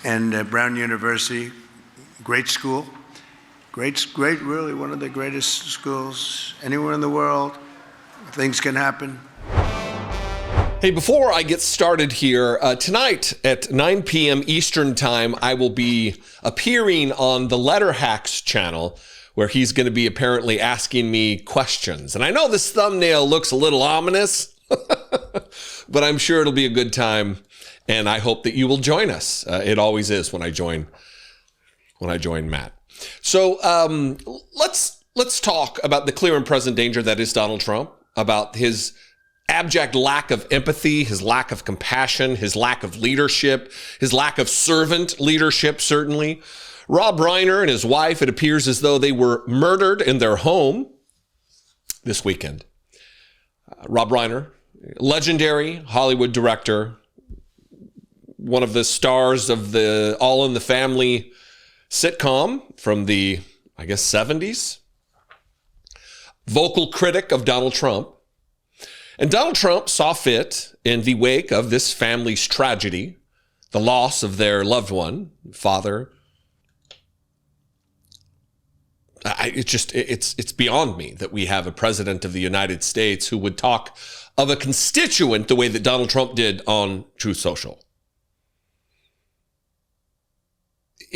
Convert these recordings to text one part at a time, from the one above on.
and Brown University, great school, great, really one of the greatest schools anywhere in the world. Things can happen. Hey, before I get started here, tonight at 9 p.m. Eastern Time, I will be appearing on the Letter Hacks channel, where he's going to be apparently asking me questions. And I know this thumbnail looks a little ominous, but I'm sure it'll be a good time. And I hope that you will join us. It always is when I join Matt. So let's talk about the clear and present danger that is Donald Trump, about his abject lack of empathy, his lack of compassion, his lack of leadership, his lack of servant leadership, certainly. Rob Reiner and his wife, it appears as though they were murdered in their home this weekend. Rob Reiner, legendary Hollywood director, one of the stars of the All in the Family sitcom from the, I guess, 70s. Vocal critic of Donald Trump. And Donald Trump saw fit, in the wake of this family's tragedy, the loss of their loved one, father. It's beyond me that we have a president of the United States who would talk of a constituent the way that Donald Trump did on Truth Social.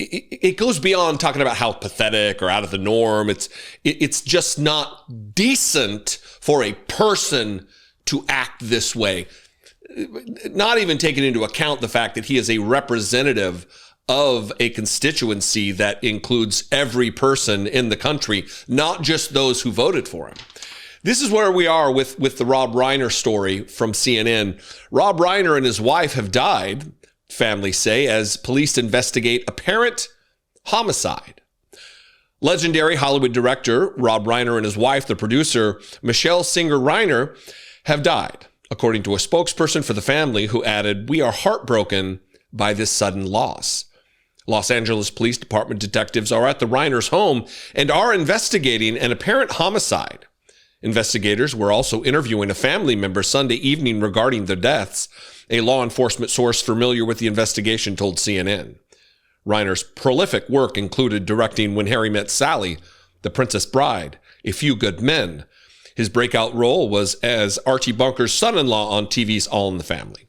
It goes beyond talking about how pathetic or out of the norm. It's just not decent for a person to act this way. Not even taking into account the fact that he is a representative of a constituency that includes every person in the country, not just those who voted for him. This is where we are with the Rob Reiner story from CNN. Rob Reiner and his wife have died, families say, as police investigate apparent homicide. Legendary Hollywood director Rob Reiner and his wife, the producer Michelle Singer Reiner, have died, according to a spokesperson for the family who added, "We are heartbroken by this sudden loss." Los Angeles Police Department detectives are at the Reiners' home and are investigating an apparent homicide. Investigators were also interviewing a family member Sunday evening regarding their deaths. A law enforcement source familiar with the investigation told CNN. Reiner's prolific work included directing When Harry Met Sally, The Princess Bride, A Few Good Men. His breakout role was as Archie Bunker's son-in-law on TV's All in the Family.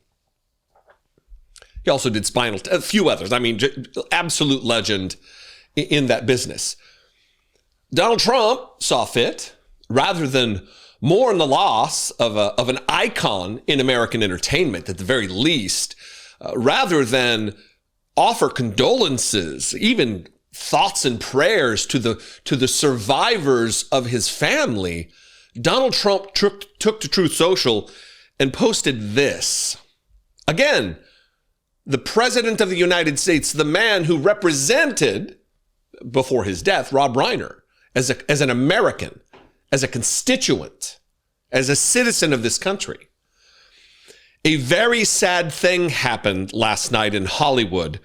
He also did Spinal Tap, a few others. I mean, absolute legend in that business. Donald Trump saw fit, rather than mourn the loss of an icon in American entertainment, at the very least, rather than offer condolences, even thoughts and prayers to the survivors of his family, Donald Trump took to Truth Social and posted this. Again, the president of the United States, the man who represented, before his death, Rob Reiner, as an American, as a constituent, as a citizen of this country. A very sad thing happened last night in Hollywood.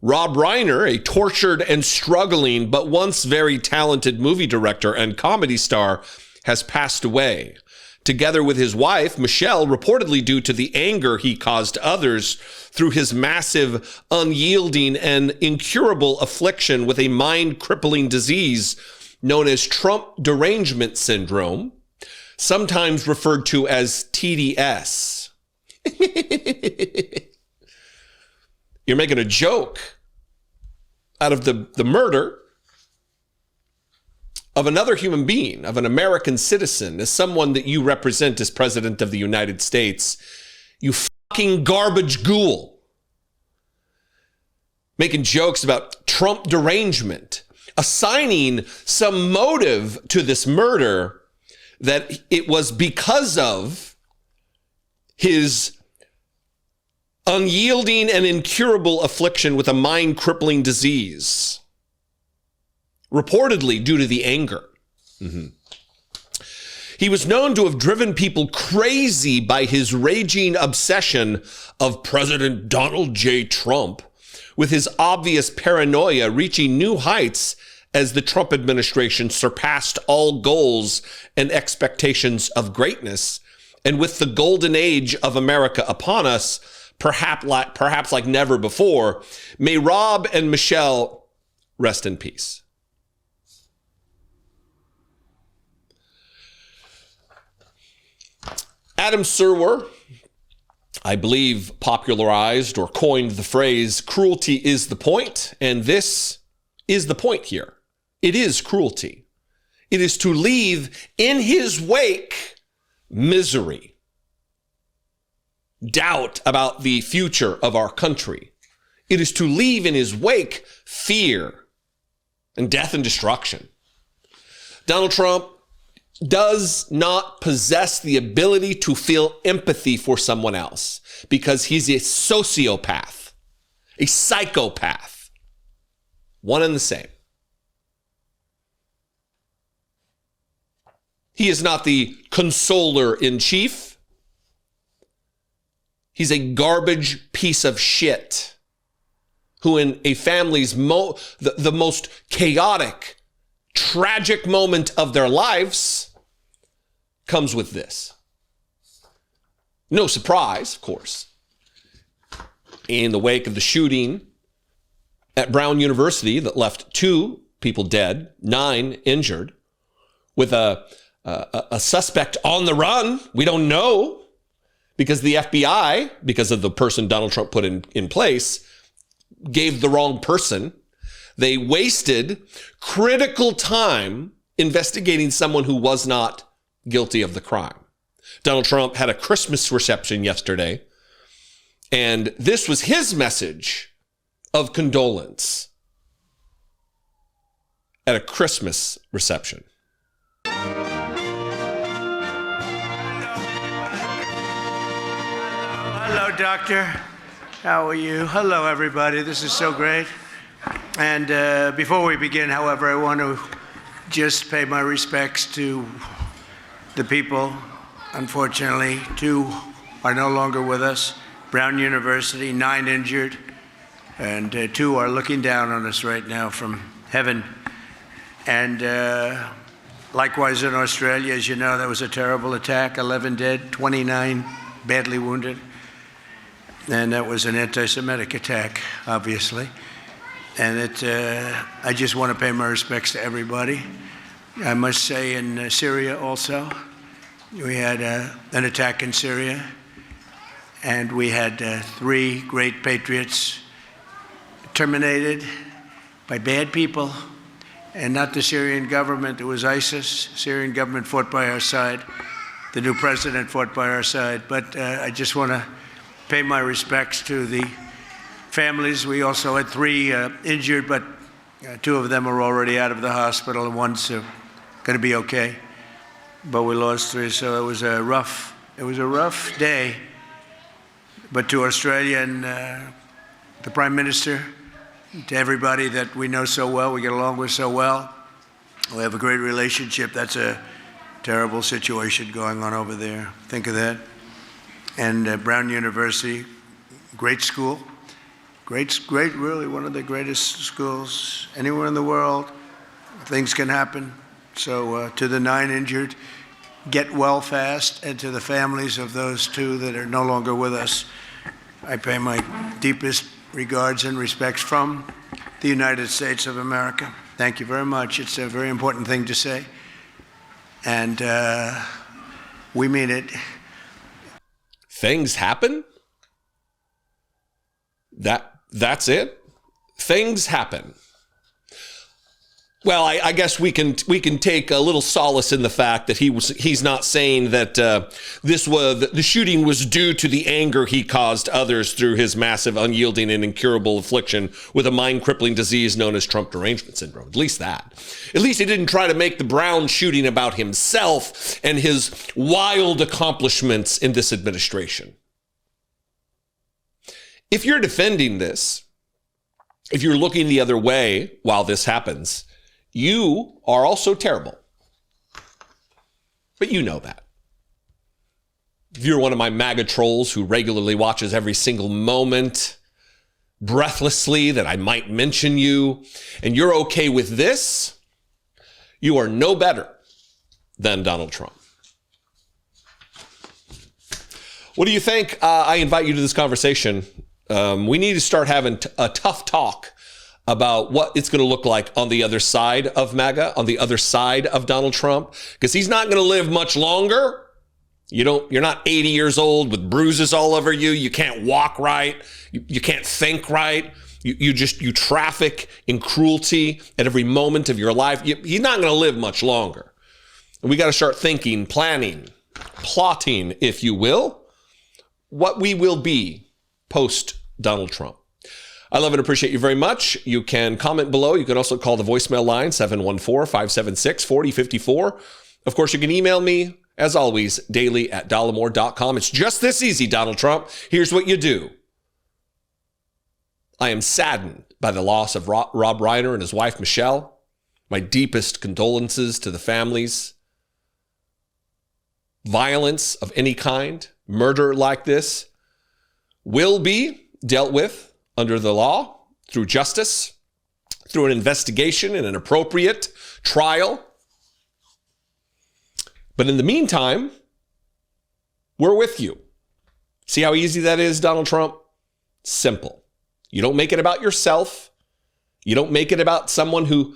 Rob Reiner, a tortured and struggling but once very talented movie director and comedy star, has passed away, together with his wife, Michelle, reportedly due to the anger he caused others through his massive, unyielding, and incurable affliction with a mind-crippling disease known as Trump derangement syndrome, sometimes referred to as TDS. You're making a joke out of the murder of another human being, of an American citizen, as someone that you represent as president of the United States. You fucking garbage ghoul. Making jokes about Trump derangement, assigning some motive to this murder, that it was because of his unyielding and incurable affliction with a mind-crippling disease, reportedly due to the anger. He was known to have driven people crazy by his raging obsession of President Donald J. Trump, with his obvious paranoia reaching new heights as the Trump administration surpassed all goals and expectations of greatness. And with the golden age of America upon us, perhaps like never before. May Rob and Michelle rest in peace. Adam Serwer, I believe, popularized or coined the phrase, cruelty is the point, and this is the point here. It is cruelty. It is to leave in his wake misery, doubt about the future of our country. It is to leave in his wake fear and death and destruction. Donald Trump does not possess the ability to feel empathy for someone else because he's a sociopath, a psychopath, one and the same. He is not the consoler in chief. He's a garbage piece of shit who in a family's the most chaotic, tragic moment of their lives comes with this. No surprise, of course. In the wake of the shooting at Brown University that left 2 people dead, 9 injured, with a suspect on the run, we don't know, because the FBI, because of the person Donald Trump put in place, gave the wrong person. They wasted critical time investigating someone who was not guilty of the crime. Donald Trump had a Christmas reception yesterday, and this was his message of condolence at a Christmas reception. Hello, doctor. How are you? Hello, everybody. This is so great. And before we begin, however, I want to just pay my respects to the people. Unfortunately, 2 are no longer with us. Brown University, 9 injured, and 2 are looking down on us right now from heaven. And likewise in Australia, as you know, that was a terrible attack, 11 dead, 29 badly wounded. And that was an anti-Semitic attack, obviously. And I just want to pay my respects to everybody. I must say in Syria also, we had an attack in Syria, and we had 3 great patriots terminated by bad people, and not the Syrian government. It was ISIS. Syrian government fought by our side. The new president fought by our side. But I just want to pay my respects to the families. We also had 3 injured, but 2 of them are already out of the hospital, and one's going to be okay. But we lost 3, so it was a rough day. But to Australia and the Prime Minister, to everybody that we know so well, we get along with so well, we have a great relationship. That's a terrible situation going on over there. Think of that. And Brown University, great school, great, really one of the greatest schools anywhere in the world. Things can happen. So to the 9 injured, get well fast, and to the families of those 2 that are no longer with us, I pay my deepest regards and respects from the United States of America. Thank you very much. It's a very important thing to say, and we mean it. Things happen? That's it? Things happen. Well, I guess we can take a little solace in the fact that he's not saying that the shooting was due to the anger he caused others through his massive, unyielding, and incurable affliction with a mind-crippling disease known as Trump derangement syndrome. At least that. At least he didn't try to make the Brown shooting about himself and his wild accomplishments in this administration. If you're defending this, if you're looking the other way while this happens, you are also terrible. But you know that. If you're one of my MAGA trolls who regularly watches every single moment breathlessly that I might mention you, and you're okay with this, you are no better than Donald Trump. What do you think? I invite you to this conversation. We need to start having a tough talk about what it's going to look like on the other side of MAGA, on the other side of Donald Trump, because he's not going to live much longer. You're not 80 years old with bruises all over you. You can't walk right. You can't think right. You traffic in cruelty at every moment of your life. He's not going to live much longer. And we got to start thinking, planning, plotting, if you will, what we will be post Donald Trump. I love and appreciate you very much. You can comment below. You can also call the voicemail line, 714-576-4054. Of course, you can email me, as always, daily at dollemore.com. It's just this easy, Donald Trump. Here's what you do. I am saddened by the loss of Rob Reiner and his wife, Michelle. My deepest condolences to the families. Violence of any kind, murder like this, will be dealt with under the law, through justice, through an investigation and an appropriate trial. But in the meantime, we're with you. See how easy that is, Donald Trump? Simple. You don't make it about yourself. You don't make it about someone who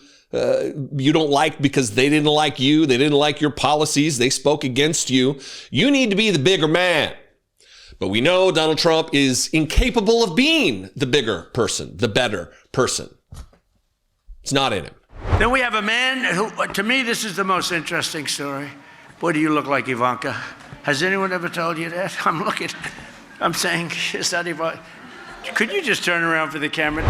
you don't like because they didn't like you. They didn't like your policies. They spoke against you. You need to be the bigger man. But we know Donald Trump is incapable of being the bigger person, the better person. It's not in him. Then we have a man who, to me, this is the most interesting story. Boy, do you look like Ivanka. Has anyone ever told you that? I'm saying, is that Ivanka? Could you just turn around for the camera?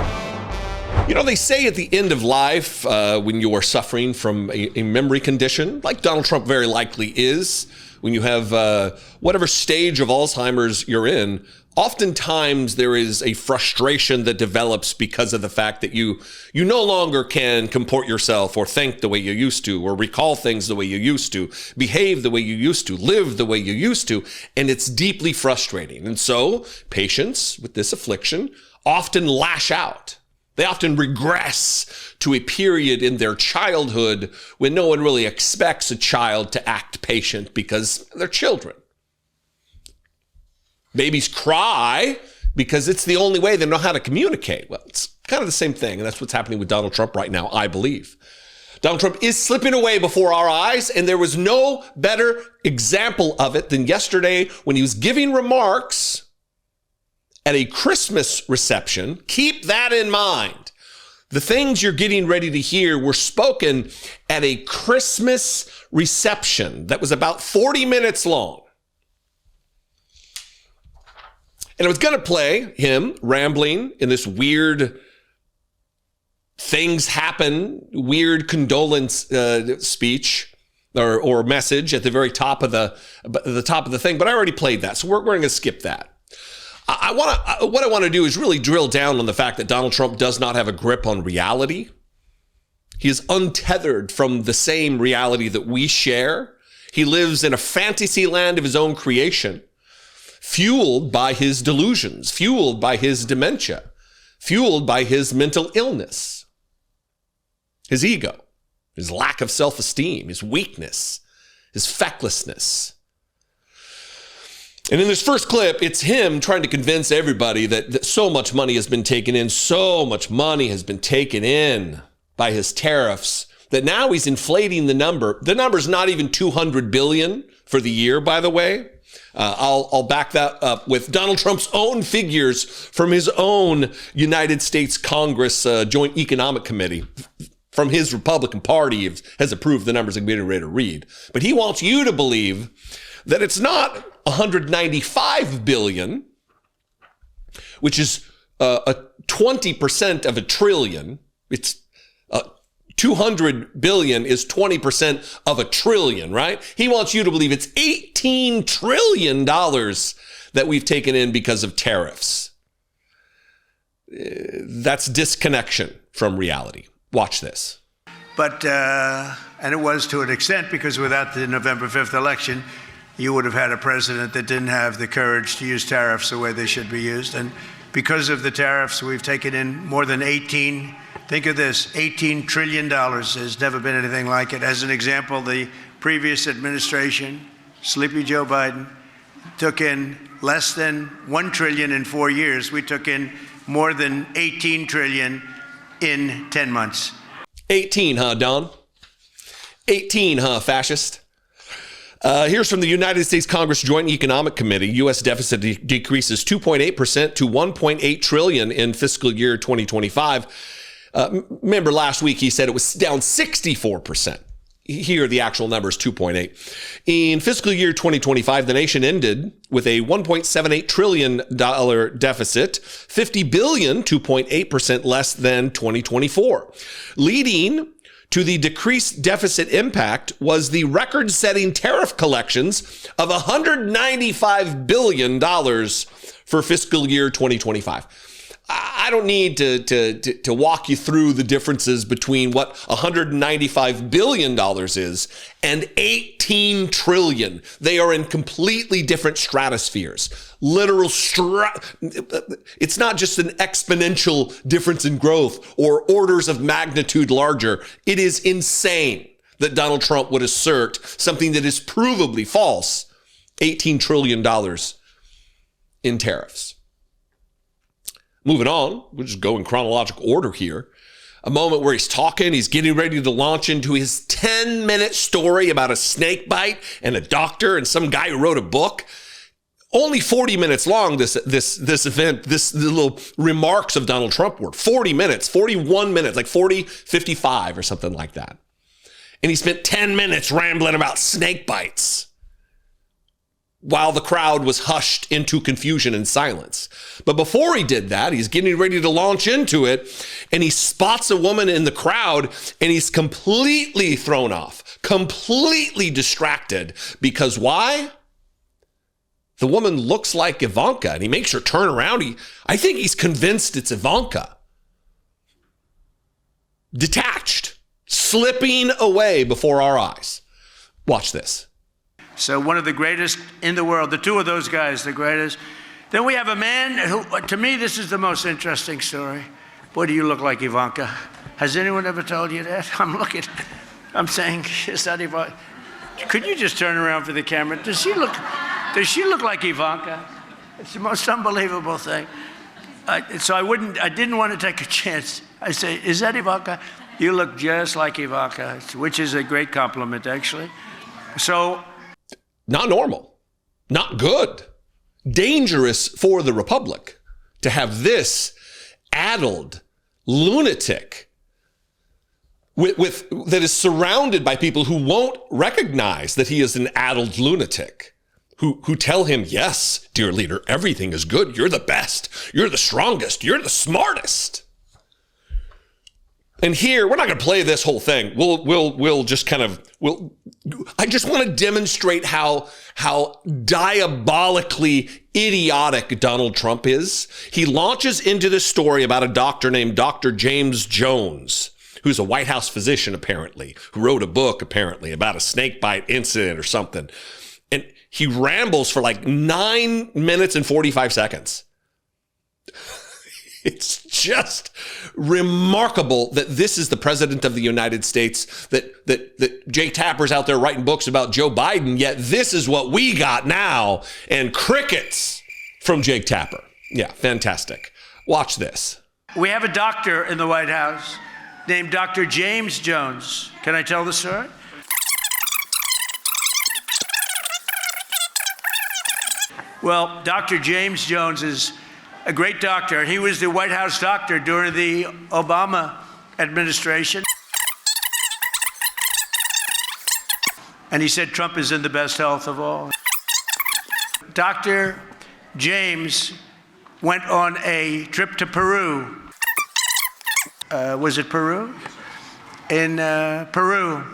You know, they say at the end of life, when you are suffering from a memory condition, like Donald Trump very likely is, when you have whatever stage of Alzheimer's you're in, oftentimes there is a frustration that develops because of the fact that you no longer can comport yourself or think the way you used to, or recall things the way you used to, behave the way you used to, live the way you used to, and it's deeply frustrating. And so patients with this affliction often lash out. They often regress to a period in their childhood when no one really expects a child to act patient because they're children. Babies cry because it's the only way they know how to communicate. Well, it's kind of the same thing, and that's what's happening with Donald Trump right now, I believe. Donald Trump is slipping away before our eyes, and there was no better example of it than yesterday when he was giving remarks at a Christmas reception. Keep that in mind. The things you're getting ready to hear were spoken at a Christmas reception that was about 40 minutes long. And I was going to play him rambling in this weird things happen, weird condolence speech or message at the very top of the thing, but I already played that, so we're going to skip that. What I want to do is really drill down on the fact that Donald Trump does not have a grip on reality. He is untethered from the same reality that we share. He lives in a fantasy land of his own creation, fueled by his delusions, fueled by his dementia, fueled by his mental illness, his ego, his lack of self-esteem, his weakness, his fecklessness. And in this first clip, it's him trying to convince everybody that so much money has been taken in, so much money has been taken in by his tariffs, that now he's inflating the number. The number's not even $200 billion for the year, by the way. I'll back that up with Donald Trump's own figures from his own United States Congress Joint Economic Committee. From his Republican Party has approved the numbers I'm getting ready to read. But he wants you to believe that it's not $195 billion, which is a 20% of a trillion. It's 200 billion is 20% of a trillion, right? He wants you to believe it's $18 trillion that we've taken in because of tariffs. That's disconnection from reality. Watch this. But, and it was to an extent, because without the November 5th election, you would have had a president that didn't have the courage to use tariffs the way they should be used. And because of the tariffs, we've taken in more than think of this, $18 trillion. There's never been anything like it. As an example, the previous administration, Sleepy Joe Biden, took in less than 1 trillion in 4 years. We took in more than 18 trillion in 10 months. 18, huh, Don? 18, huh, fascist? Here's from the United States Congress Joint Economic Committee. U.S. deficit decreases 2.8% to 1.8 trillion in fiscal year 2025. Remember last week he said it was down 64%. Here, the actual number is 2.8. In fiscal year 2025, the nation ended with a $1.78 trillion deficit, 50 billion, 2.8% less than 2024. Leading to the decreased deficit impact was the record-setting tariff collections of $195 billion for fiscal year 2025. I don't need to walk you through the differences between what $195 billion is and 18 trillion. They are in completely different stratospheres. It's not just an exponential difference in growth or orders of magnitude larger. It is insane that Donald Trump would assert something that is provably false, $18 trillion in tariffs. Moving on, we'll just go in chronological order here. A moment where he's talking, he's getting ready to launch into his 10-minute story about a snake bite and a doctor and some guy who wrote a book. Only 40 minutes long, this event, the little remarks of Donald Trump were 40 minutes, 41 minutes, like 40:55 or something like that. And he spent 10 minutes rambling about snake bites while the crowd was hushed into confusion and silence. But before he did that, he's getting ready to launch into it, and he spots a woman in the crowd, and he's completely thrown off, completely distracted. Because why? The woman looks like Ivanka, and he makes her turn around. I think he's convinced it's Ivanka. Detached, slipping away before our eyes. Watch this. So one of the greatest in the world, the two of those guys, the greatest. Then we have a man who, to me, this is the most interesting story. Boy, do you look like Ivanka. Has anyone ever told you that? I'm saying, is that Ivanka? Could you just turn around for the camera? Does she look like Ivanka? It's the most unbelievable thing. So I didn't want to take a chance. I say, is that Ivanka? You look just like Ivanka, which is a great compliment, actually. So. Not normal, not good, dangerous for the Republic to have this addled lunatic that is surrounded by people who won't recognize that he is an addled lunatic, who tell him, yes, dear leader, everything is good. You're the best. You're the strongest. You're the smartest. And here, we're not going to play this whole thing. We'll just kind of, I just want to demonstrate how diabolically idiotic Donald Trump is. He launches into this story about a doctor named Dr. James Jones, who's a White House physician, apparently, who wrote a book, apparently, about a snake bite incident or something. And he rambles for like 9 minutes and 45 seconds. It's just remarkable that this is the president of the United States, that Jay Tapper's out there writing books about Joe Biden, yet this is what we got now, and crickets from Jake Tapper. Yeah, fantastic. Watch this. We have a doctor in the White House named Dr. James Jones. Can I tell the story? Well, Dr. James Jones is a great doctor. He was the White House doctor during the Obama administration. And he said Trump is in the best health of all. Dr. James went on a trip to Peru. Was it Peru? In Peru,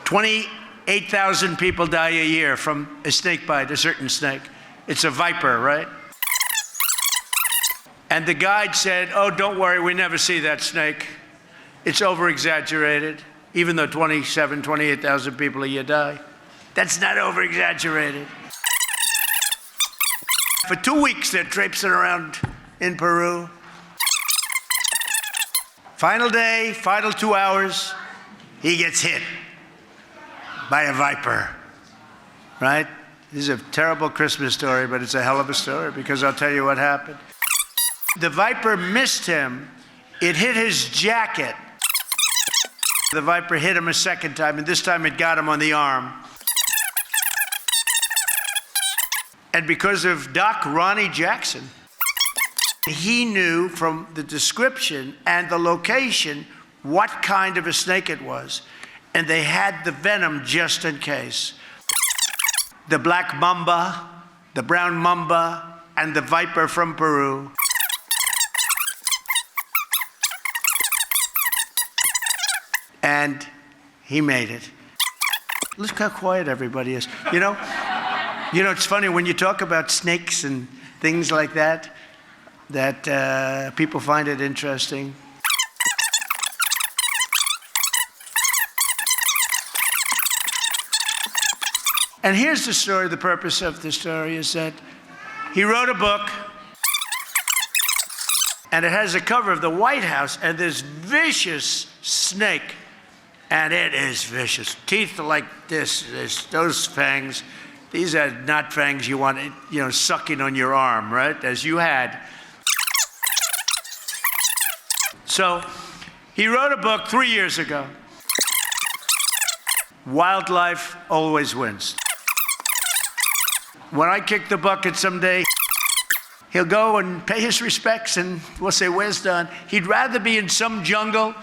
28,000 people die a year from a snake bite, a certain snake. It's a viper, right? And the guide said, oh, don't worry, we never see that snake. It's over-exaggerated, even though 28,000 people a year die. That's not over-exaggerated. For 2 weeks, they're traipsing around in Peru. Final day, final 2 hours, he gets hit by a viper, right? This is a terrible Christmas story, but it's a hell of a story because I'll tell you what happened. The viper missed him. It hit his jacket. The viper hit him a second time, and this time it got him on the arm. And because of Doc Ronnie Jackson, he knew from the description and the location what kind of a snake it was. And they had the venom just in case. The black mamba, the brown mamba, and the viper from Peru. And he made it. Look how quiet everybody is. You know, it's funny when you talk about snakes and things like that, that people find it interesting. And here's the story. The purpose of the story is that he wrote a book, and it has a cover of the White House and this vicious snake. And it is vicious. Teeth are like this. There's those fangs. These are not fangs you want, sucking on your arm, right? As you had. So he wrote a book 3 years ago. Wildlife always wins. When I kick the bucket someday, he'll go and pay his respects and we'll say, where's Don? He'd rather be in some jungle.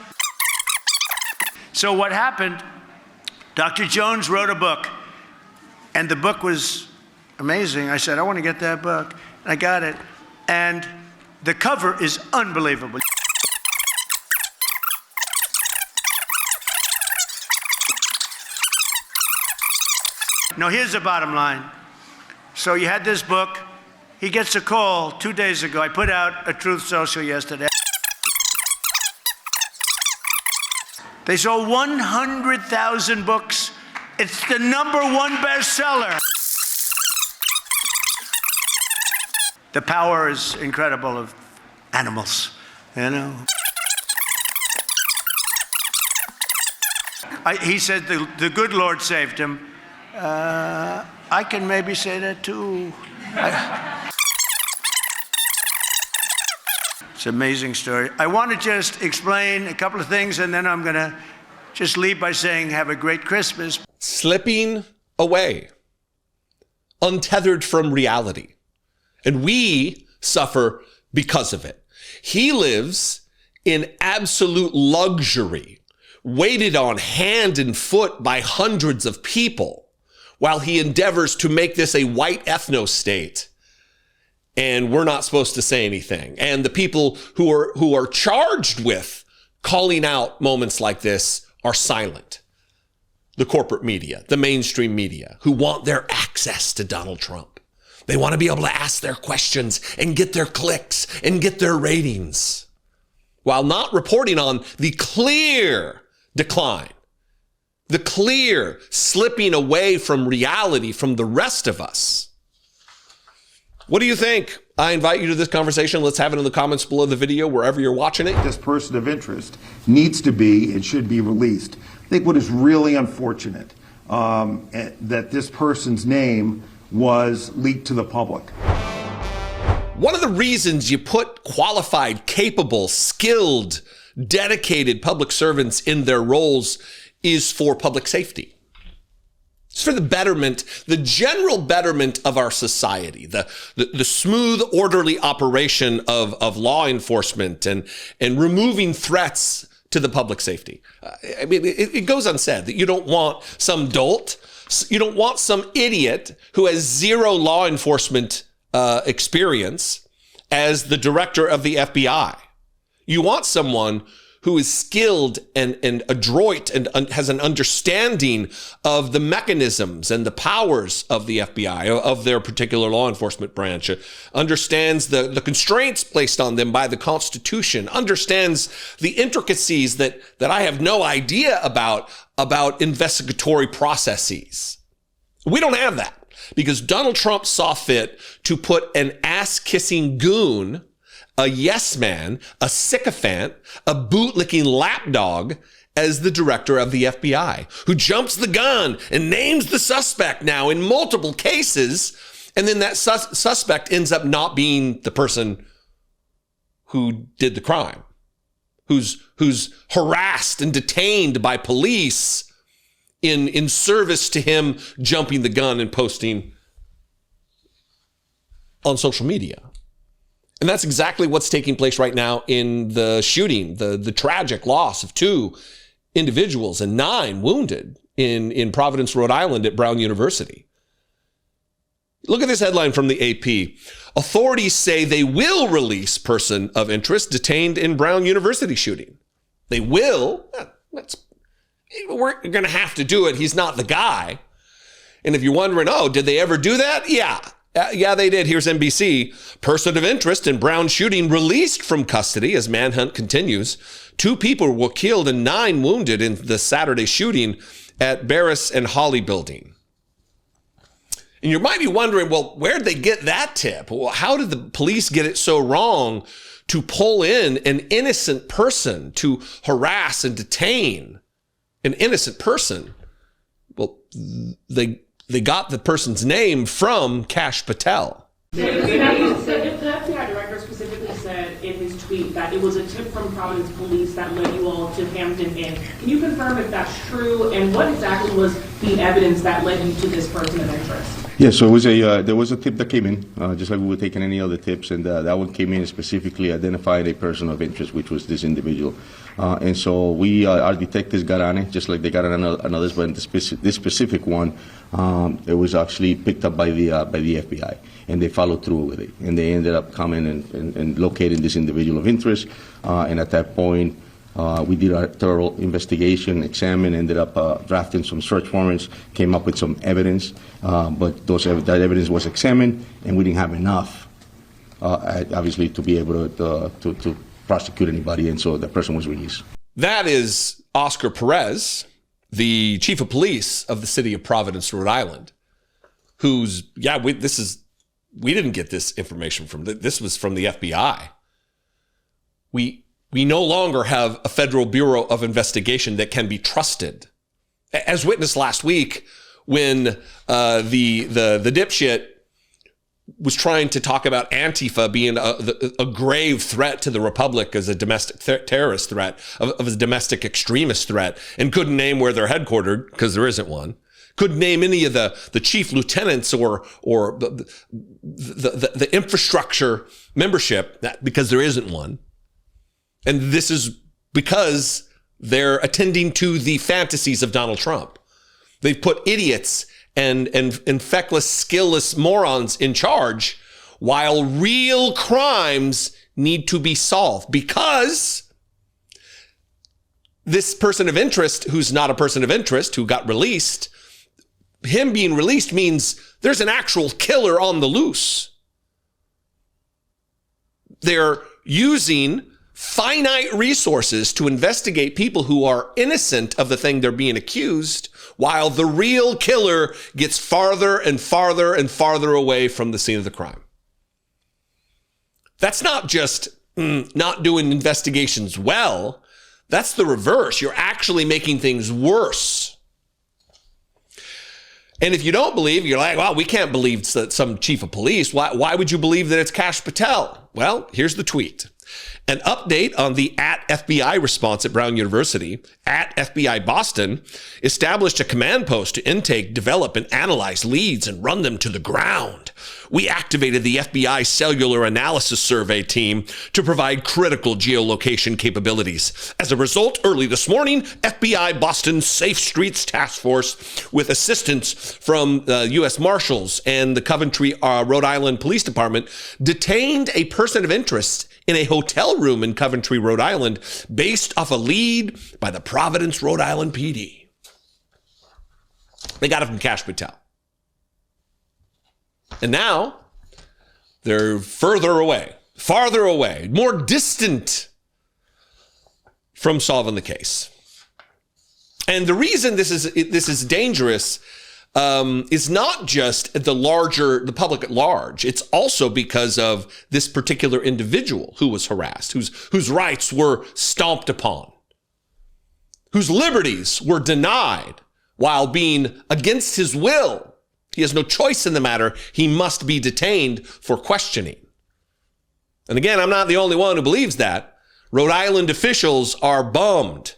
So what happened, Dr. Jones wrote a book, and the book was amazing. I said, I want to get that book. And I got it. And the cover is unbelievable. Now, here's the bottom line. So you had this book. He gets a call 2 days ago. I put out a Truth Social yesterday. They sold 100,000 books. It's the #1 bestseller. The power is incredible of animals, He said the good Lord saved him. I can maybe say that too. It's an amazing story. I want to just explain a couple of things, and then I'm going to just leave by saying have a great Christmas. Slipping away, untethered from reality. And we suffer because of it. He lives in absolute luxury, waited on hand and foot by hundreds of people, while he endeavors to make this a white ethno-state. And we're not supposed to say anything. And the people who are charged with calling out moments like this are silent. The corporate media, the mainstream media, who want their access to Donald Trump. They want to be able to ask their questions and get their clicks and get their ratings, while not reporting on the clear decline, the clear slipping away from reality from the rest of us. What do you think? I invite you to this conversation. Let's have it in the comments below the video, wherever you're watching it. This person of interest needs to be and should be released. I think what is really unfortunate that this person's name was leaked to the public. One of the reasons you put qualified, capable, skilled, dedicated public servants in their roles is for public safety. It's for the betterment, the general betterment of our society, the smooth, orderly operation of law enforcement and removing threats to the public safety. I mean, it goes unsaid that you don't want some dolt, you don't want some idiot who has zero law enforcement experience as the director of the FBI. You want someone who is skilled and adroit and has an understanding of the mechanisms and the powers of the FBI, of their particular law enforcement branch, understands the constraints placed on them by the Constitution, understands the intricacies that I have no idea about investigatory processes. We don't have that because Donald Trump saw fit to put an ass-kissing goon, a yes man, a sycophant, a bootlicking lapdog as the director of the FBI, who jumps the gun and names the suspect now in multiple cases. And then that suspect ends up not being the person who did the crime, who's harassed and detained by police in service to him jumping the gun and posting on social media. And that's exactly what's taking place right now in the shooting, the tragic loss of 2 individuals and 9 wounded in Providence, Rhode Island at Brown University. Look at this headline from the AP. Authorities say they will release person of interest detained in Brown University shooting. They will. We're going to have to do it. He's not the guy. And if you're wondering, oh, did they ever do that? Yeah, they did. Here's NBC. Person of interest in Brown shooting released from custody as manhunt continues. 2 people were killed and 9 wounded in the Saturday shooting at Barris and Holly building. And you might be wondering, well, where'd they get that tip? Well, how did the police get it so wrong to pull in an innocent person to harass and detain an innocent person? Well, they got the person's name from Kash Patel. The FBI director specifically said in his tweet that it was a tip from Providence police that led you all to Hampton Inn. Can you confirm if that's true, and what exactly was the evidence that led you to this person of interest? Yeah, so it was there was a tip that came in, just like we were taking any other tips, and that one came in and specifically identified a person of interest, which was this individual. And so our detectives got on it, just like they got on others, but in this specific one, it was actually picked up by the FBI, and they followed through with it, and they ended up coming and locating this individual of interest, and at that point, we did a thorough investigation, examined, ended up drafting some search warrants, came up with some evidence, but that evidence was examined, and we didn't have enough, obviously, to be able to prosecute anybody, and so the person was released. That is Oscar Perez, the chief of police of the city of Providence, Rhode Island, who's, we didn't get this information from, this was from the FBI. We no longer have a Federal Bureau of Investigation that can be trusted. As witnessed last week when the dipshit was trying to talk about Antifa being a grave threat to the Republic as a domestic terrorist threat, of a domestic extremist threat, and couldn't name where they're headquartered because there isn't one. Couldn't name any of the chief lieutenants or the infrastructure membership because there isn't one. And this is because they're attending to the fantasies of Donald Trump. They've put idiots and feckless, skillless morons in charge while real crimes need to be solved, because this person of interest, who's not a person of interest, who got released, him being released means there's an actual killer on the loose. They're using finite resources to investigate people who are innocent of the thing they're being accused, while the real killer gets farther and farther and farther away from the scene of the crime. That's not just not doing investigations well. That's the reverse. You're actually making things worse. And if you don't believe, you're like, well, we can't believe some chief of police. Why would you believe that it's Kash Patel? Well, here's the tweet. An update on the @FBI response at Brown University. @FBI Boston established a command post to intake, develop, and analyze leads and run them to the ground. We activated the FBI Cellular Analysis Survey team to provide critical geolocation capabilities. As a result, early this morning, FBI Boston Safe Streets Task Force, with assistance from U.S. Marshals and the Coventry, Rhode Island Police Department, detained a person of interest in a hotel room in Coventry, Rhode Island, based off a lead by the Providence, Rhode Island PD. They got it from Kash Patel. And now they're farther away, more distant from solving the case. And the reason this is dangerous is not just the public at large. It's also because of this particular individual who was harassed, whose rights were stomped upon, whose liberties were denied while being against his will. He has no choice in the matter. He must be detained for questioning. And again, I'm not the only one who believes that. Rhode Island officials are bummed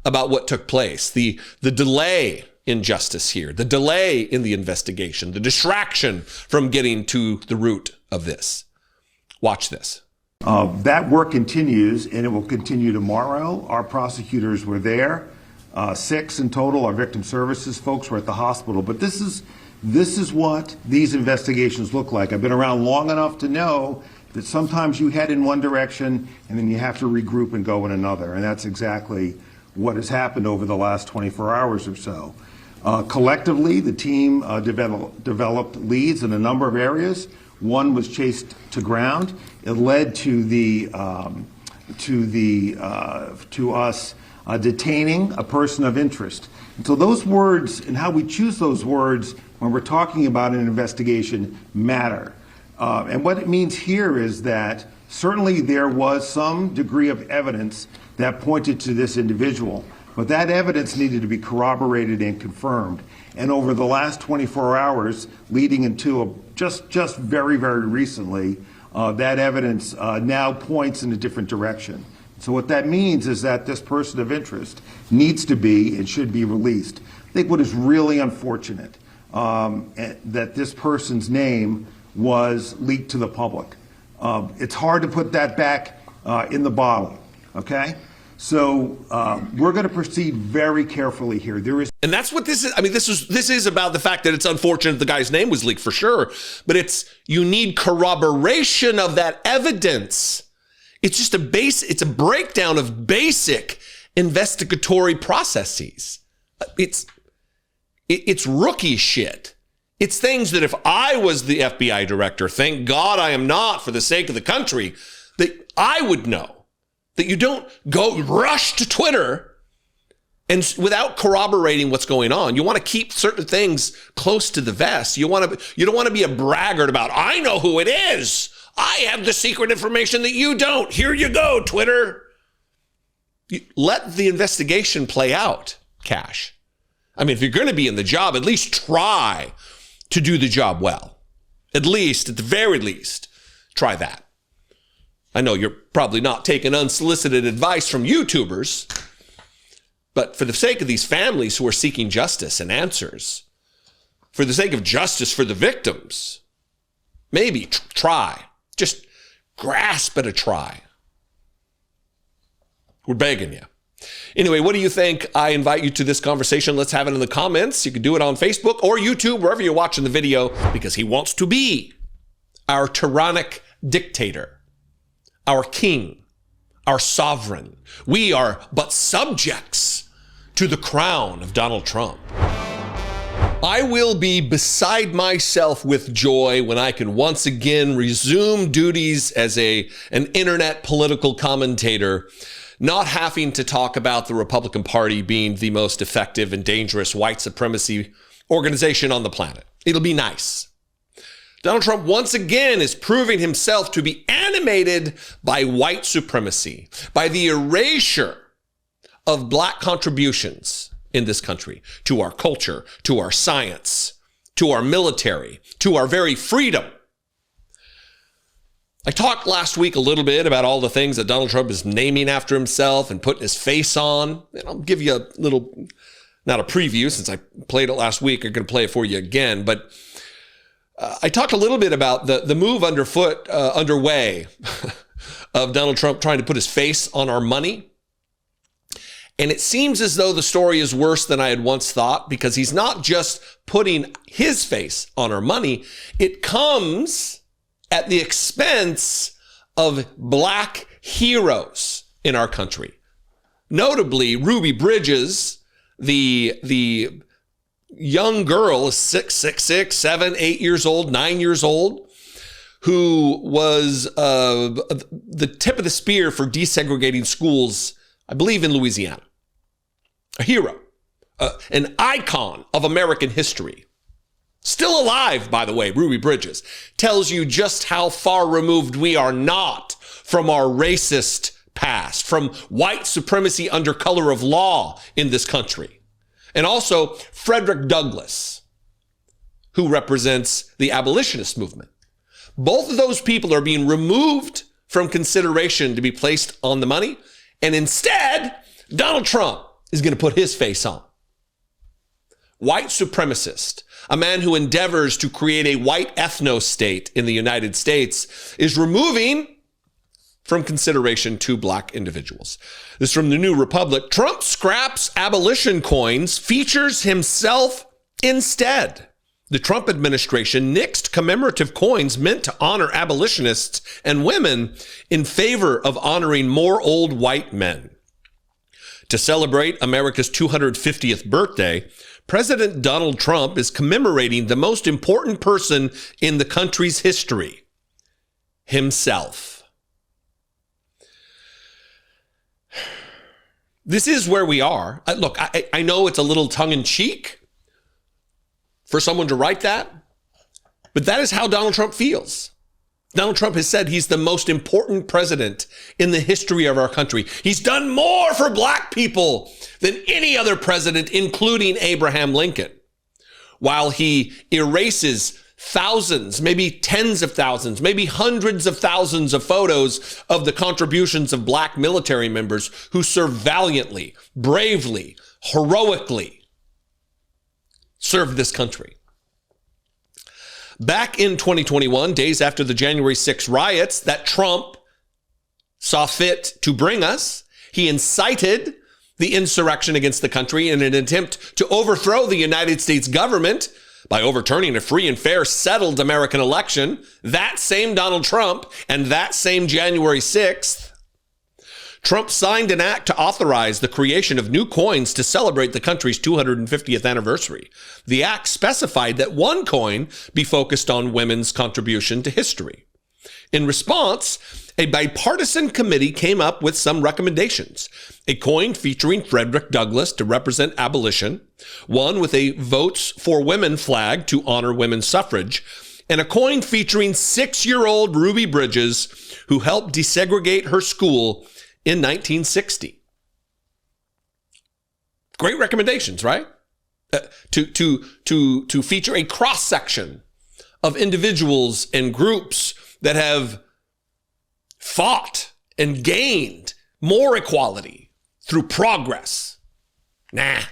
about what took place. The delay in justice here, the delay in the investigation, the distraction from getting to the root of this. Watch this. That work continues, and it will continue tomorrow. Our prosecutors were there. 6 in total. Our victim services folks were at the hospital. But this is what these investigations look like. I've been around long enough to know that sometimes you head in one direction and then you have to regroup and go in another. And that's exactly what has happened over the last 24 hours or so. Collectively, the team developed leads in a number of areas. One was chased to ground. It led to us detaining a person of interest. And so those words and how we choose those words when we're talking about an investigation matter. And what it means here is that certainly there was some degree of evidence that pointed to this individual, but that evidence needed to be corroborated and confirmed. And over the last 24 hours, leading into just very, very recently, that evidence now points in a different direction. So what that means is that this person of interest needs to be and should be released. I think what is really unfortunate that this person's name was leaked to the public. It's hard to put that back in the bottle, okay? So we're going to proceed very carefully here. And that's what this is. I mean, this is about the fact that it's unfortunate the guy's name was leaked for sure, but you need corroboration of that evidence. It's just it's a breakdown of basic investigatory processes. It's rookie shit. It's things that if I was the FBI director, thank God I am not for the sake of the country, that I would know. That you don't rush to Twitter and without corroborating what's going on. You want to keep certain things close to the vest. You don't want to be a braggart about, I know who it is. I have the secret information that you don't. Here you go, Twitter. Let the investigation play out, Kash. I mean, if you're going to be in the job, at least try to do the job well. At the very least, try that. I know you're probably not taking unsolicited advice from YouTubers, but for the sake of these families who are seeking justice and answers, for the sake of justice for the victims, maybe try. Just grasp at a try. We're begging you. Anyway, what do you think? I invite you to this conversation. Let's have it in the comments. You can do it on Facebook or YouTube, wherever you're watching the video, because he wants to be our tyrannic dictator. Our king, our sovereign. We are but subjects to the crown of Donald Trump. I will be beside myself with joy when I can once again resume duties as an internet political commentator, not having to talk about the Republican Party being the most effective and dangerous white supremacy organization on the planet. It'll be nice. Donald Trump once again is proving himself to be animated by white supremacy, by the erasure of black contributions in this country to our culture, to our science, to our military, to our very freedom. I talked last week a little bit about all the things that Donald Trump is naming after himself and putting his face on. And I'll give you a little, not a preview since I played it last week. I'm going to play it for you again, but I talked a little bit about the move underway of Donald Trump trying to put his face on our money. And it seems as though the story is worse than I had once thought, because he's not just putting his face on our money. It comes at the expense of black heroes in our country. Notably, Ruby Bridges, the young girl, 6, 7, 8 years old, 9 years old, who was the tip of the spear for desegregating schools, I believe in Louisiana. A hero, an icon of American history. Still alive, by the way, Ruby Bridges, tells you just how far removed we are not from our racist past, from white supremacy under color of law in this country. And also Frederick Douglass, who represents the abolitionist movement. Both of those people are being removed from consideration to be placed on the money. And instead, Donald Trump is going to put his face on. White supremacist, a man who endeavors to create a white ethno-state in the United States, is removing from consideration two black individuals. This is from the New Republic. Trump scraps abolition coins, features himself instead. The Trump administration nixed commemorative coins meant to honor abolitionists and women in favor of honoring more old white men. To celebrate America's 250th birthday, President Donald Trump is commemorating the most important person in the country's history, himself. This is where we are. Look, I know it's a little tongue-in-cheek for someone to write that, but that is how Donald Trump feels. Donald Trump has said he's the most important president in the history of our country. He's done more for black people than any other president, including Abraham Lincoln, while he erases thousands, maybe tens of thousands, maybe hundreds of thousands of photos of the contributions of black military members who served valiantly, bravely, heroically, served this country. Back in 2021, days after the January 6 riots that Trump saw fit to bring us, he incited the insurrection against the country in an attempt to overthrow the United States government by overturning a free and fair, settled American election. That same Donald Trump and that same January 6th, Trump signed an act to authorize the creation of new coins to celebrate the country's 250th anniversary. The act specified that one coin be focused on women's contribution to history. In response, a bipartisan committee came up with some recommendations. A coin featuring Frederick Douglass to represent abolition, one with a Votes for Women flag to honor women's suffrage, and a coin featuring 6-year-old Ruby Bridges, who helped desegregate her school in 1960. Great recommendations, right? To feature a cross-section of individuals and groups that have fought and gained more equality through progress. Not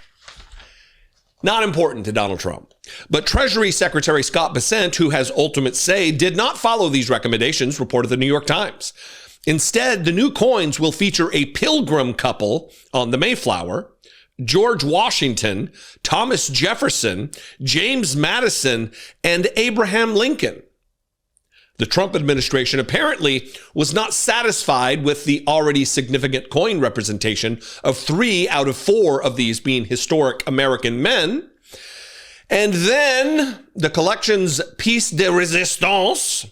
important to Donald Trump. But Treasury Secretary Scott Bessent, who has ultimate say, did not follow these recommendations, reported the New York Times. Instead, the new coins will feature a pilgrim couple on the Mayflower, George Washington, Thomas Jefferson, James Madison, and Abraham Lincoln. The Trump administration apparently was not satisfied with the already significant coin representation of 3 out of 4 of these being historic American men. And then the collection's piece de resistance,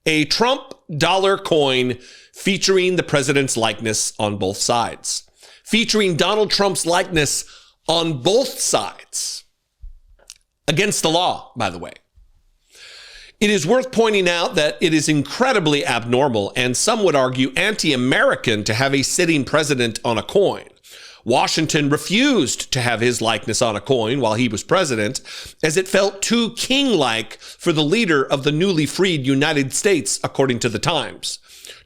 a Trump dollar coin featuring the president's likeness on both sides. Featuring Donald Trump's likeness on both sides. Against the law, by the way. It is worth pointing out that it is incredibly abnormal and some would argue anti-American to have a sitting president on a coin. Washington refused to have his likeness on a coin while he was president, as it felt too king-like for the leader of the newly freed United States, according to the Times.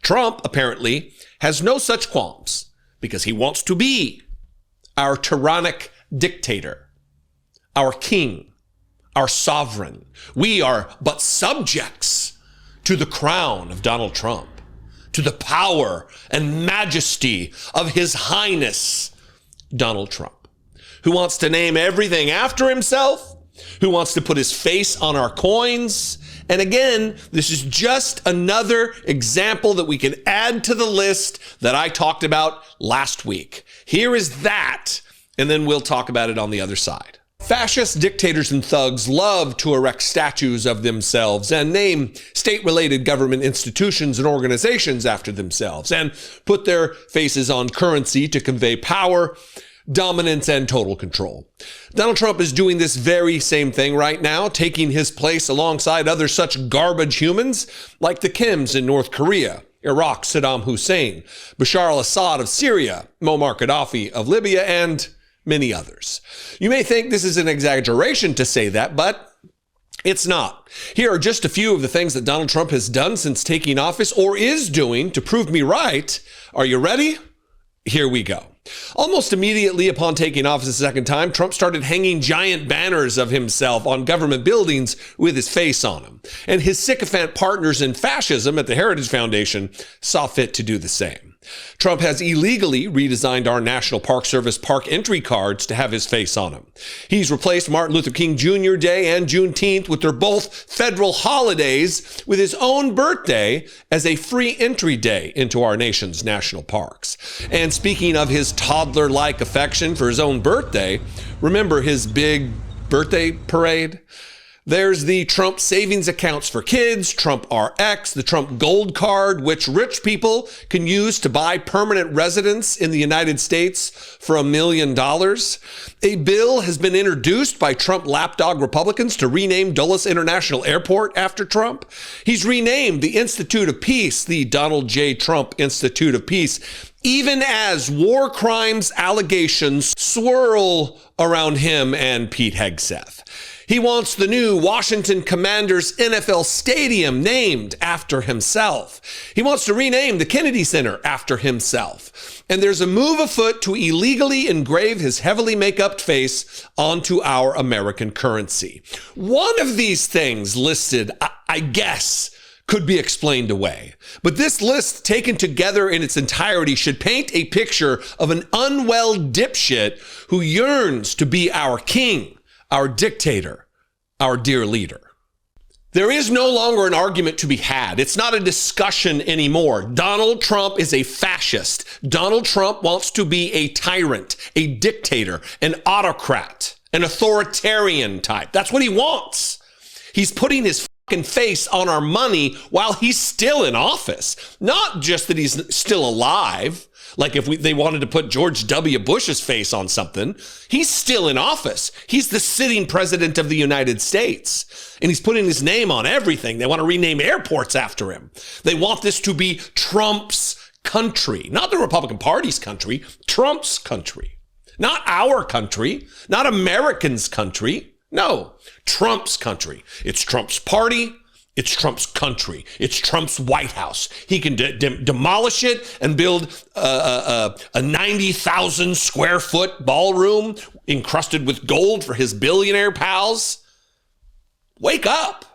Trump, apparently, has no such qualms because he wants to be our tyrannic dictator, our king, our sovereign. We are but subjects to the crown of Donald Trump, to the power and majesty of His Highness Donald Trump, who wants to name everything after himself, who wants to put his face on our coins. And again, this is just another example that we can add to the list that I talked about last week. Here is that, and then we'll talk about it on the other side. Fascist dictators and thugs love to erect statues of themselves and name state-related government institutions and organizations after themselves and put their faces on currency to convey power, dominance, and total control. Donald Trump is doing this very same thing right now, taking his place alongside other such garbage humans like the Kims in North Korea, Iraq, Saddam Hussein, Bashar al-Assad of Syria, Muammar Gaddafi of Libya, and many others. You may think this is an exaggeration to say that, but it's not. Here are just a few of the things that Donald Trump has done since taking office, or is doing, to prove me right. Are you ready? Here we go. Almost immediately upon taking office a second time, Trump started hanging giant banners of himself on government buildings with his face on them. And his sycophant partners in fascism at the Heritage Foundation saw fit to do the same. Trump has illegally redesigned our National Park Service park entry cards to have his face on them. He's replaced Martin Luther King Jr. Day and Juneteenth, with their both federal holidays, with his own birthday as a free entry day into our nation's national parks. And speaking of his toddler-like affection for his own birthday, remember his big birthday parade? There's the Trump savings accounts for kids, Trump RX, the Trump Gold Card, which rich people can use to buy permanent residence in the United States for $1 million. A bill has been introduced by Trump lapdog Republicans to rename Dulles International Airport after Trump. He's renamed the Institute of Peace the Donald J. Trump Institute of Peace, even as war crimes allegations swirl around him and Pete Hegseth. He wants the new Washington Commanders NFL stadium named after himself. He wants to rename the Kennedy Center after himself. And there's a move afoot to illegally engrave his heavily make-upped face onto our American currency. One of these things listed, I guess, could be explained away. But this list, taken together in its entirety, should paint a picture of an unwell dipshit who yearns to be our king, our dictator, our dear leader. There is no longer an argument to be had. It's not a discussion anymore. Donald Trump is a fascist. Donald Trump wants to be a tyrant, a dictator, an autocrat, an authoritarian type. That's what he wants. He's putting his fucking face on our money while he's still in office. Not just that he's still alive. Like if they wanted to put George W. Bush's face on something, he's still in office. He's the sitting president of the United States. And he's putting his name on everything. They want to rename airports after him. They want this to be Trump's country, not the Republican Party's country, Trump's country. Not our country, not Americans' country. No, Trump's country. It's Trump's party. It's Trump's country. It's Trump's White House. He can demolish it and build a 90,000 square foot ballroom encrusted with gold for his billionaire pals. Wake up,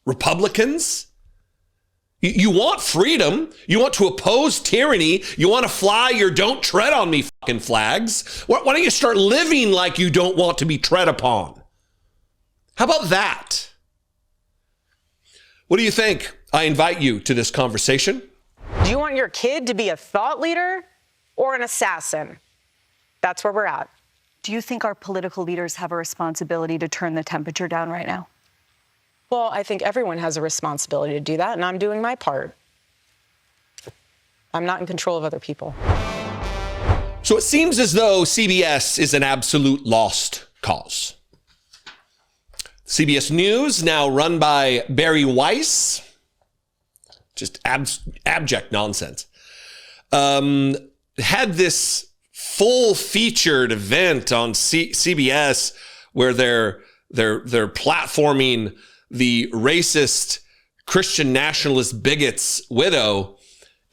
Republicans. You want freedom. You want to oppose tyranny. You want to fly your don't tread on me fucking flags. Why don't you start living like you don't want to be tread upon? How about that? What do you think? I invite you to this conversation. Do you want your kid to be a thought leader or an assassin? That's where we're at. Do you think our political leaders have a responsibility to turn the temperature down right now? Well, I think everyone has a responsibility to do that, and I'm doing my part. I'm not in control of other people. So it seems as though CBS is an absolute lost cause. CBS News, now run by Barry Weiss, just abject nonsense, had this full-featured event on CBS where they're platforming the racist Christian nationalist bigot's widow,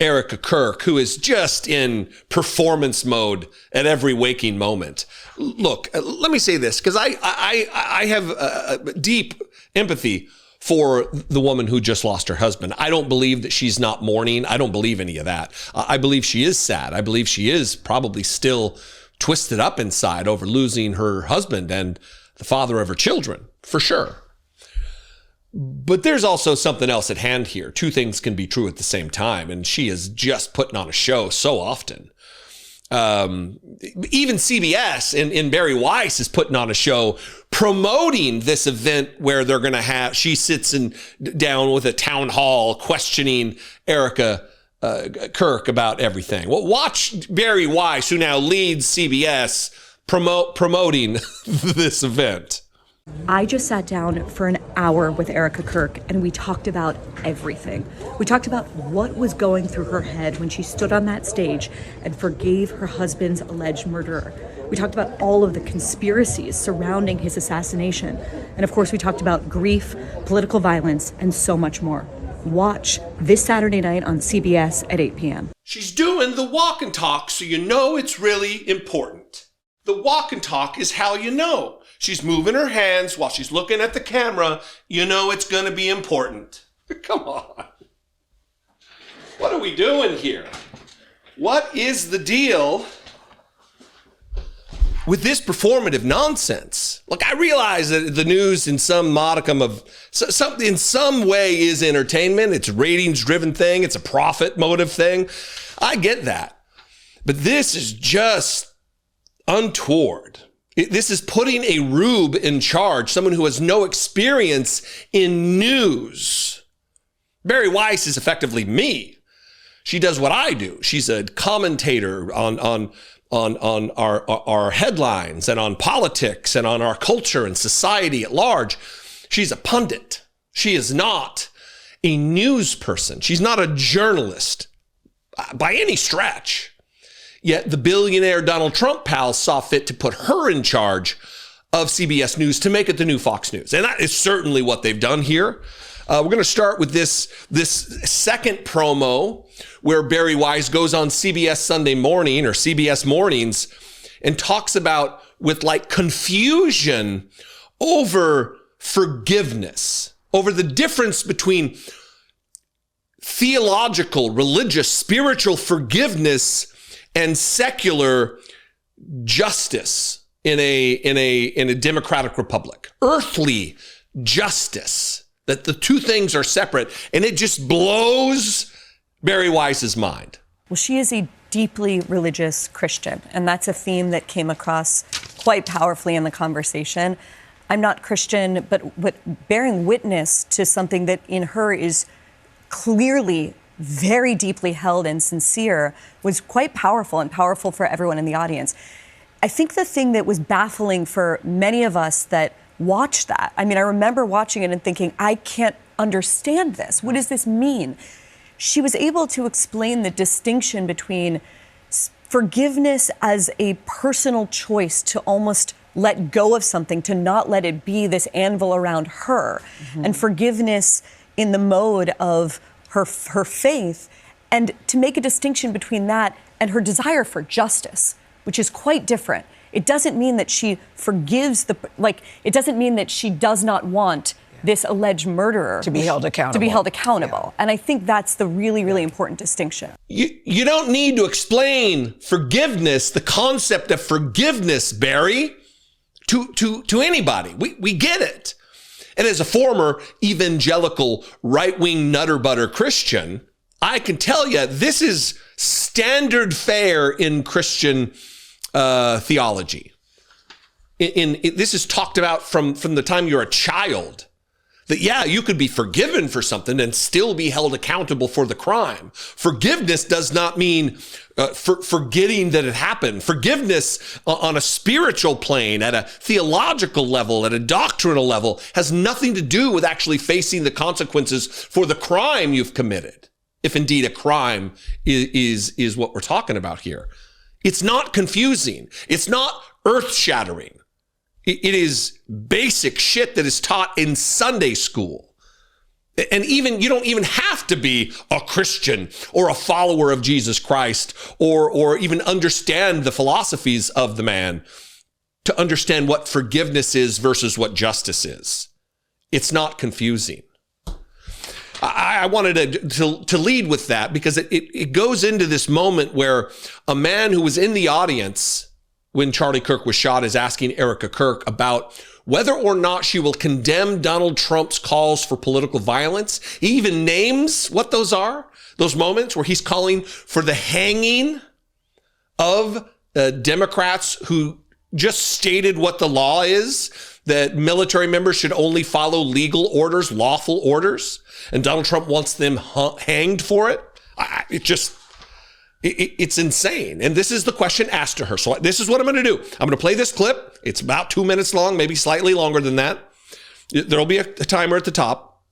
Erika Kirk, who is just in performance mode at every waking moment. Look, let me say this, because I have deep empathy for the woman who just lost her husband. I don't believe that she's not mourning. I don't believe any of that. I believe she is sad. I believe she is probably still twisted up inside over losing her husband and the father of her children, for sure. But there's also something else at hand here. Two things can be true at the same time, and she is just putting on a show so often. Even CBS in Barry Weiss is putting on a show promoting this event where they're going to have, she sits down with a town hall questioning Erika Kirk about everything. Well, watch Barry Weiss, who now leads CBS, promoting this event. I just sat down for an hour with Erika Kirk and we talked about everything. We talked about what was going through her head when she stood on that stage and forgave her husband's alleged murderer. We talked about all of the conspiracies surrounding his assassination. And of course, we talked about grief, political violence, and so much more. Watch this Saturday night on CBS at 8 p.m. She's doing the walk and talk, so you know it's really important. The walk and talk is how you know. She's moving her hands while she's looking at the camera. You know it's going to be important. Come on. What are we doing here? What is the deal with this performative nonsense? Look, I realize that the news in some modicum of, in some way is entertainment. It's a ratings-driven thing. It's a profit motive thing. I get that. But this is just untoward. This is putting a rube in charge, someone who has no experience in news. Bari Weiss is effectively me. She does what I do. She's a commentator on our headlines and on politics and on our culture and society at large. She's a pundit. She is not a news person. She's not a journalist by any stretch. Yet the billionaire Donald Trump pals saw fit to put her in charge of CBS News to make it the new Fox News. And that is certainly what they've done here. We're going to start with this second promo where Bari Weiss goes on CBS Sunday Morning or CBS Mornings and talks about with like confusion over forgiveness, over the difference between theological, religious, spiritual forgiveness and secular justice in a democratic republic. Earthly justice, that the two things are separate, and it just blows Bari Weiss's mind. Well, she is a deeply religious Christian, and that's a theme that came across quite powerfully in the conversation. I'm not Christian, but bearing witness to something that in her is clearly very deeply held and sincere was quite powerful and powerful for everyone in the audience. I think the thing that was baffling for many of us that watched that, I mean, I remember watching it and thinking, I can't understand this. What does this mean? She was able to explain the distinction between forgiveness as a personal choice to almost let go of something, to not let it be this anvil around her, and forgiveness in the mode of her faith, and to make a distinction between that and her desire for justice, which is quite different. It doesn't mean that she forgives it doesn't mean that she does not want this alleged murderer to be held accountable. Yeah. And I think that's the really, really important distinction. You don't need to explain forgiveness, the concept of forgiveness, Bari, to anybody. We get it. And as a former evangelical right-wing nutter butter Christian, I can tell you this is standard fare in Christian theology. This is talked about from the time you're a child. That, yeah, you could be forgiven for something and still be held accountable for the crime. Forgiveness does not mean forgetting that it happened. Forgiveness on a spiritual plane, at a theological level, at a doctrinal level, has nothing to do with actually facing the consequences for the crime you've committed. If indeed a crime is what we're talking about here. It's not confusing. It's not earth-shattering. It is basic shit that is taught in Sunday school. And you don't even have to be a Christian or a follower of Jesus Christ or even understand the philosophies of the man to understand what forgiveness is versus what justice is. It's not confusing. I wanted to lead with that because it goes into this moment where a man who was in the audience when Charlie Kirk was shot is asking Erika Kirk about whether or not she will condemn Donald Trump's calls for political violence. He even names what those are, those moments where he's calling for the hanging of Democrats who just stated what the law is, that military members should only follow legal orders, lawful orders, and Donald Trump wants them hanged for it. It's insane. And this is the question asked to her. So this is what I'm going to do. I'm going to play this clip. It's about 2 minutes long, maybe slightly longer than that. There'll be a timer at the top.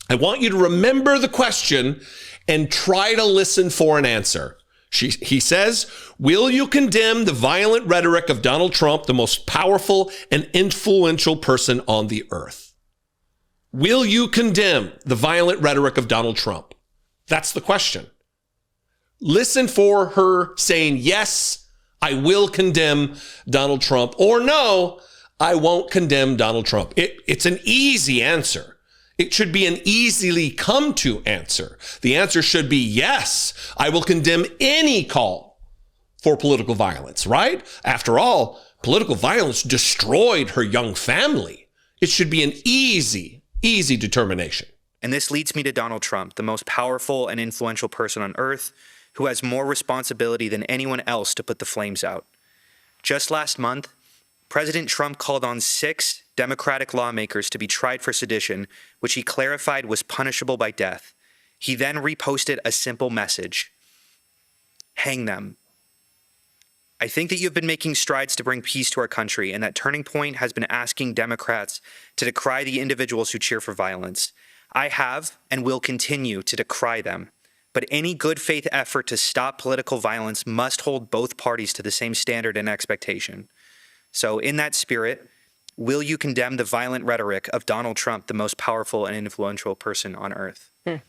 I want you to remember the question and try to listen for an answer. He says, will you condemn the violent rhetoric of Donald Trump, the most powerful and influential person on the earth? Will you condemn the violent rhetoric of Donald Trump? That's the question. Listen for her saying, yes, I will condemn Donald Trump, or no, I won't condemn Donald Trump. It's an easy answer. It should be an easily come to answer. The answer should be, yes, I will condemn any call for political violence, right? After all, political violence destroyed her young family. It should be an easy determination. And this leads me to Donald Trump, the most powerful and influential person on earth, who has more responsibility than anyone else to put the flames out. Just last month, President Trump called on 6 Democratic lawmakers to be tried for sedition, which he clarified was punishable by death. He then reposted a simple message: hang them. I think that you've been making strides to bring peace to our country, and that Turning Point has been asking Democrats to decry the individuals who cheer for violence. I have and will continue to decry them. But any good faith effort to stop political violence must hold both parties to the same standard and expectation. So in that spirit, will you condemn the violent rhetoric of Donald Trump, the most powerful and influential person on earth? I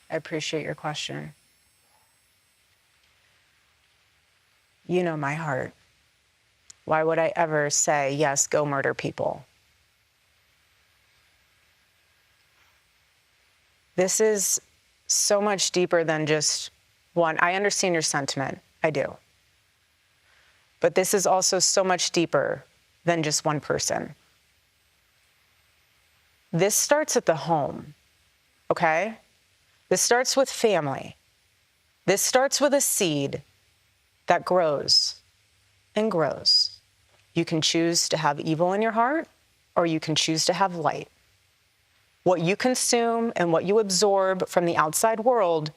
appreciate your question. You know my heart. Why would I ever say, yes, go murder people? This is so much deeper than just one. I understand your sentiment. I do. But this is also so much deeper than just one person. This starts at the home, okay? This starts with family. This starts with a seed that grows and grows. You can choose to have evil in your heart, or you can choose to have light. What you consume and what you absorb from the outside world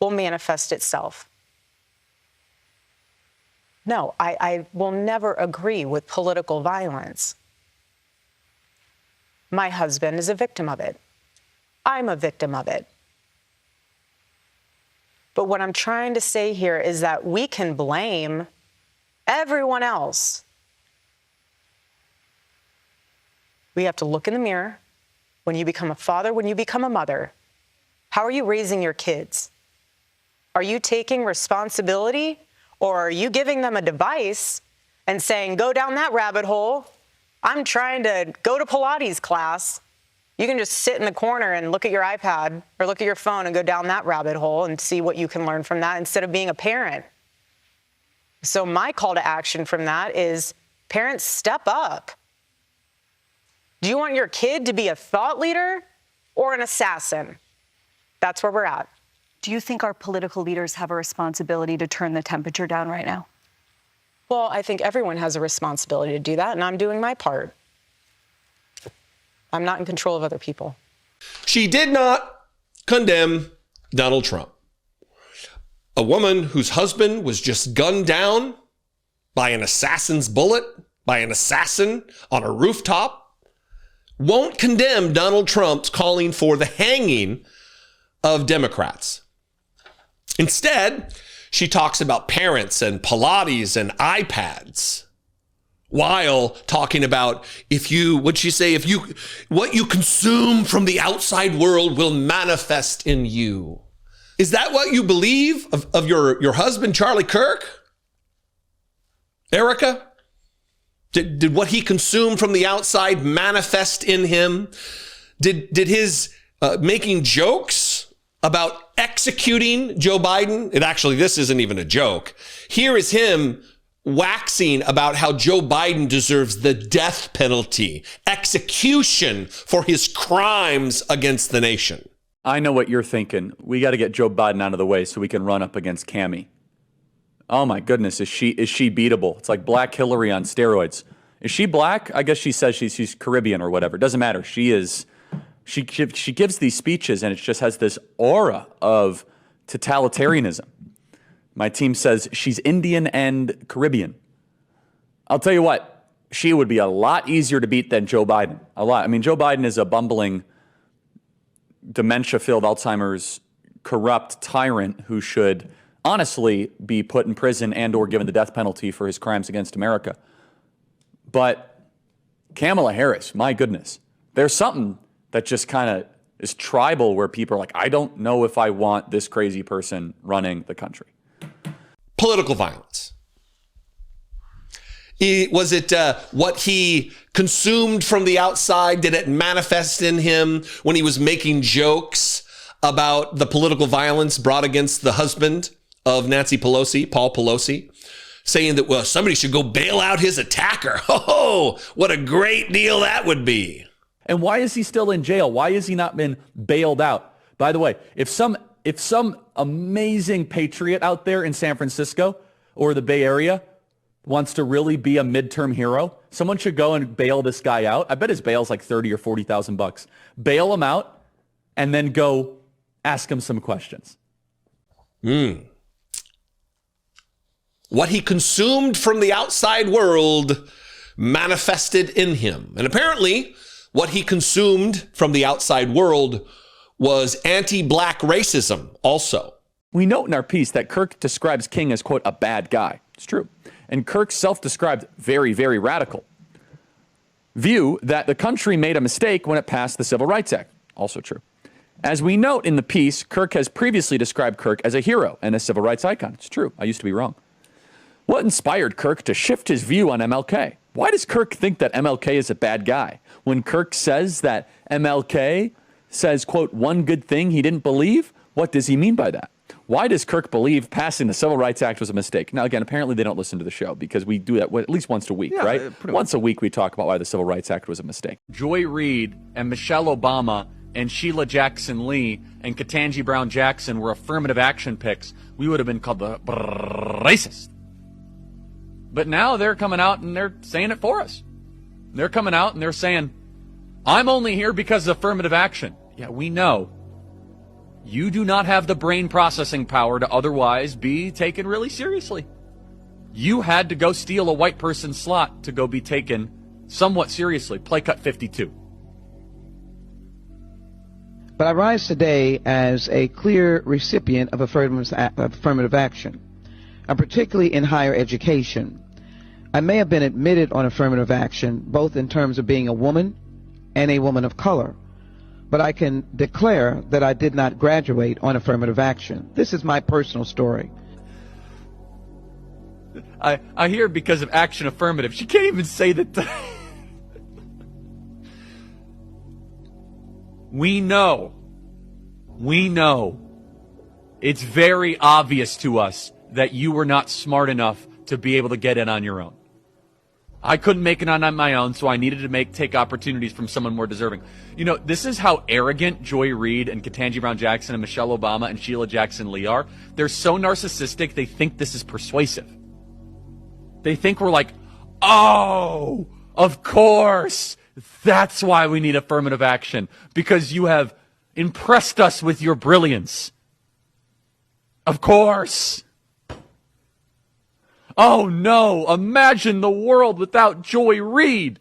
will manifest itself. No, I will never agree with political violence. My husband is a victim of it. I'm a victim of it. But what I'm trying to say here is that we can blame everyone else. We have to look in the mirror. When you become a father, when you become a mother, how are you raising your kids? Are you taking responsibility, or are you giving them a device and saying, go down that rabbit hole? I'm trying to go to Pilates class. You can just sit in the corner and look at your iPad or look at your phone and go down that rabbit hole and see what you can learn from that instead of being a parent. So my call to action from that is, parents, step up. Do you want your kid to be a thought leader or an assassin? That's where we're at. Do you think our political leaders have a responsibility to turn the temperature down right now? Well, I think everyone has a responsibility to do that, and I'm doing my part. I'm not in control of other people. She did not condemn Donald Trump. A woman whose husband was just gunned down by an assassin's bullet, by an assassin on a rooftop, won't condemn Donald Trump's calling for the hanging of Democrats. Instead, she talks about parents and Pilates and iPads, while talking about what you consume from the outside world will manifest in you. Is that what you believe of your husband, Charlie Kirk? Erika? Did what he consumed from the outside manifest in him? Did his making jokes about executing Joe Biden? This isn't even a joke. Here is him waxing about how Joe Biden deserves the death penalty, execution for his crimes against the nation. I know what you're thinking. We got to get Joe Biden out of the way so we can run up against Cammie. Oh my goodness, is she beatable? It's like Black Hillary on steroids. Is she black? I guess she says she's Caribbean or whatever. It doesn't matter. She gives these speeches and it just has this aura of totalitarianism. My team says she's Indian and Caribbean. I'll tell you what, she would be a lot easier to beat than Joe Biden. A lot. I mean, Joe Biden is a bumbling, dementia-filled, Alzheimer's, corrupt tyrant who should honestly be put in prison and or given the death penalty for his crimes against America. But Kamala Harris, my goodness, there's something that just kind of is tribal where people are like, I don't know if I want this crazy person running the country. Political violence. Was it what he consumed from the outside? Did it manifest in him when he was making jokes about the political violence brought against the husband of Nancy Pelosi, Paul Pelosi, saying that, well, somebody should go bail out his attacker. Oh, what a great deal that would be. And why is he still in jail? Why has he not been bailed out? By the way, if some amazing patriot out there in San Francisco or the Bay Area wants to really be a midterm hero, someone should go and bail this guy out. I bet his bail's like $30,000 or $40,000. Bail him out and then go ask him some questions. What he consumed from the outside world manifested in him. And apparently, what he consumed from the outside world was anti-black racism also. We note in our piece that Kirk describes King as, quote, a bad guy. It's true. And Kirk's self-described very, very radical view that the country made a mistake when it passed the Civil Rights Act. Also true. As we note in the piece, Kirk has previously described Kirk as a hero and a civil rights icon. It's true. I used to be wrong. What inspired Kirk to shift his view on MLK? Why does Kirk think that MLK is a bad guy? When Kirk says that MLK says, quote, one good thing he didn't believe, what does he mean by that? Why does Kirk believe passing the Civil Rights Act was a mistake? Now, again, apparently they don't listen to the show because we do that at least once a week, right? Once a week we talk about why the Civil Rights Act was a mistake. Joy Reid and Michelle Obama and Sheila Jackson Lee and Ketanji Brown Jackson were affirmative action picks, we would have been called the racist. But now they're coming out and they're saying it for us. They're coming out and they're saying, I'm only here because of affirmative action. Yeah, we know. You do not have the brain processing power to otherwise be taken really seriously. You had to go steal a white person's slot to go be taken somewhat seriously. Play cut 52. But I rise today as a clear recipient of affirmative action, and particularly in higher education. I may have been admitted on affirmative action, both in terms of being a woman and a woman of color, but I can declare that I did not graduate on affirmative action. This is my personal story. I hear because of action affirmative. She can't even say that. We know. It's very obvious to us that you were not smart enough to be able to get in on your own. I couldn't make it on my own, so I needed to take opportunities from someone more deserving. You know, this is how arrogant Joy Reid and Ketanji Brown Jackson and Michelle Obama and Sheila Jackson Lee are. They're so narcissistic, they think this is persuasive. They think we're like, oh, of course, that's why we need affirmative action, because you have impressed us with your brilliance. Of course. Oh no, imagine the world without Joy Reid.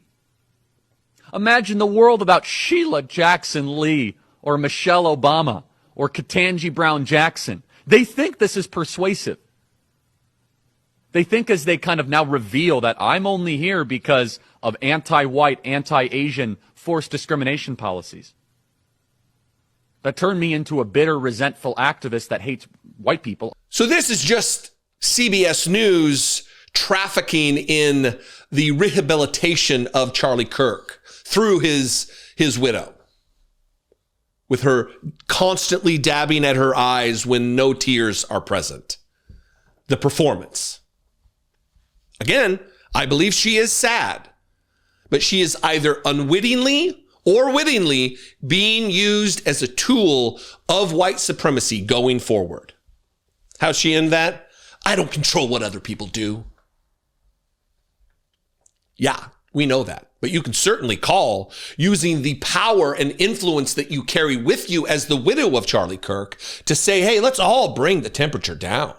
Imagine the world without Sheila Jackson Lee or Michelle Obama or Ketanji Brown Jackson. They think this is persuasive. They think as they kind of now reveal that I'm only here because of anti-white, anti-Asian forced discrimination policies that turn me into a bitter, resentful activist that hates white people. So this is just CBS News trafficking in the rehabilitation of Charlie Kirk through his widow, with her constantly dabbing at her eyes when no tears are present. The performance. Again, I believe she is sad, but she is either unwittingly or wittingly being used as a tool of white supremacy going forward. How's she in that? I don't control what other people do. Yeah, we know that. But you can certainly call using the power and influence that you carry with you as the widow of Charlie Kirk to say, hey, let's all bring the temperature down.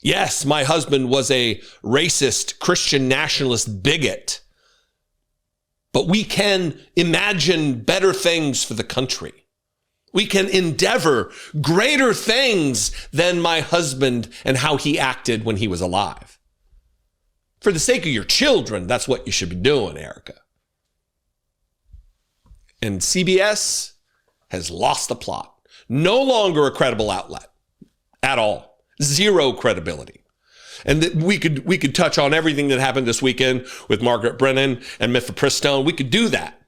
Yes, my husband was a racist, Christian nationalist bigot. But we can imagine better things for the country. We can endeavor greater things than my husband and how he acted when he was alive. For the sake of your children, that's what you should be doing, Erika. And CBS has lost the plot. No longer a credible outlet at all. Zero credibility. And we could touch on everything that happened this weekend with Margaret Brennan and Mifepristone. We could do that.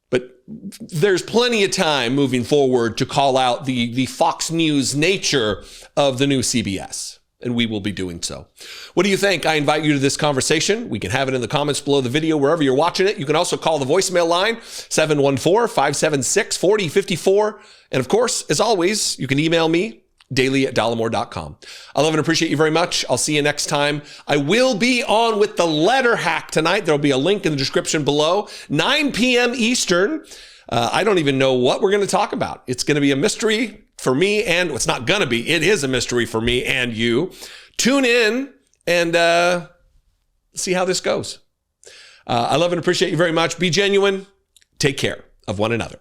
But there's plenty of time moving forward to call out the Fox News nature of the new CBS. And we will be doing so. What do you think? I invite you to this conversation. We can have it in the comments below the video, wherever you're watching it. You can also call the voicemail line, 714-576-4054. And of course, as always, you can email me, daily@dollemore.com. I love and appreciate you very much. I'll see you next time. I will be on with the letter hack tonight. There'll be a link in the description below, 9 p.m. Eastern. I don't even know what we're going to talk about. It's going to be a mystery for me, and it's not going to be. It is a mystery for me and you. Tune in and see how this goes. I love and appreciate you very much. Be genuine. Take care of one another.